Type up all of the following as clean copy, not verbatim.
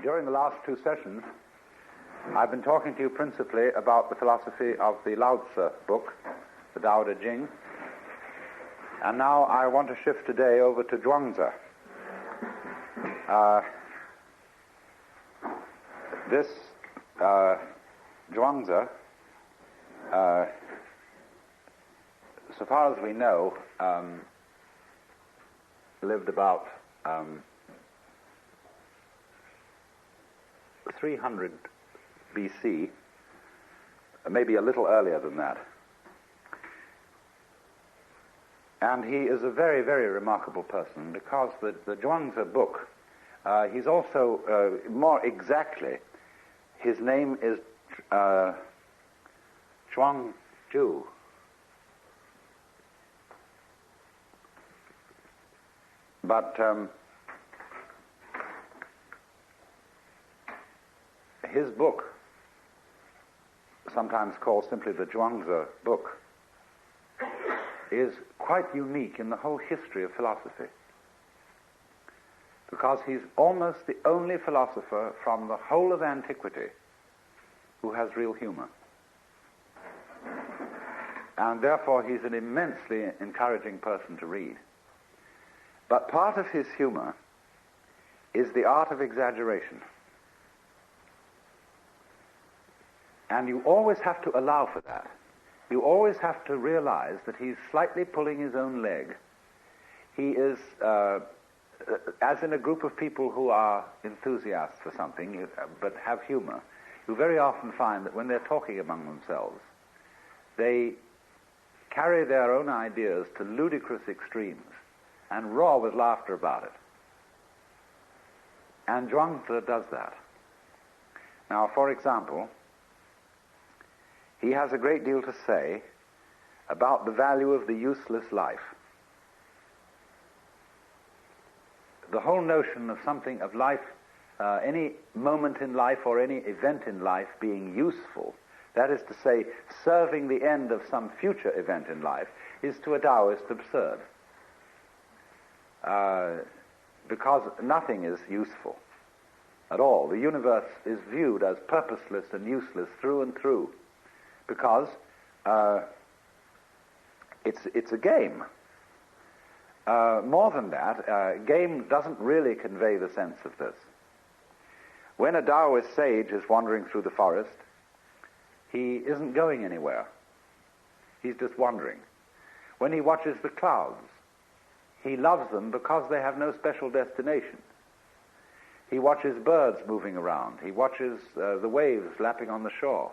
During the last two sessions, I've been talking to you principally about the philosophy of the Lao Tzu book, the Tao Te Ching, and now I want to shift today over to Zhuangzi. This Zhuangzi, so far as we know, lived about 300 BC, maybe a little earlier than that. And he is a very, very remarkable person because the Zhuangzi book, he's also, more exactly, his name is Zhuangzhu. But his book, sometimes called simply the Zhuangzi book, is quite unique in the whole history of philosophy, because he's almost the only philosopher from the whole of antiquity who has real humor. And therefore he's an immensely encouraging person to read. But part of his humor is the art of exaggeration. And you always have to allow for that. You always have to realize that he's slightly pulling his own leg. He is, as in a group of people who are enthusiasts for something, but have humor, you very often find that when they're talking among themselves, they carry their own ideas to ludicrous extremes and roar with laughter about it. And Zhuangzi does that. Now, for example, he has a great deal to say about the value of the useless life. The whole notion of something of life, any moment in life or any event in life being useful, that is to say, serving the end of some future event in life, is to a Taoist absurd. Because nothing is useful at all. The universe is viewed as purposeless and useless through and through, because it's a game. More than that, game doesn't really convey the sense of this. When a Taoist sage is wandering through the forest, he isn't going anywhere. He's just wandering. When he watches the clouds, he loves them because they have no special destination. He watches birds moving around. He watches the waves lapping on the shore.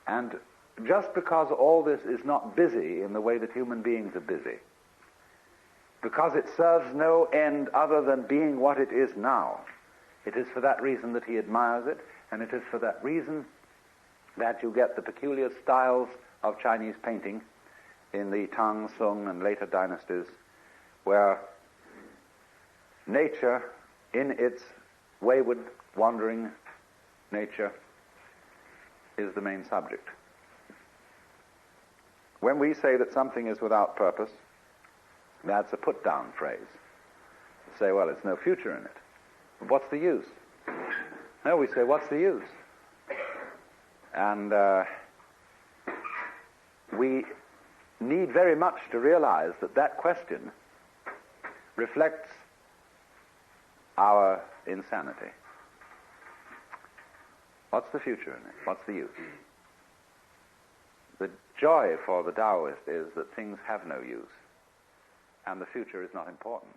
And just because all this is not busy in the way that human beings are busy, because it serves no end other than being what it is now, it is for that reason that he admires it, and it is for that reason that you get the peculiar styles of Chinese painting in the Tang, Sung, and later dynasties, where nature, in its wayward, wandering nature, is the main subject. When we say that something is without purpose, that's a put-down phrase. We say, well, it's no future in it. But what's the use? No, we say, what's the use? And we need very much to realize that that question reflects our insanity. What's the future in it? What's the use? The joy for the Taoist is that things have no use, and the future is not important.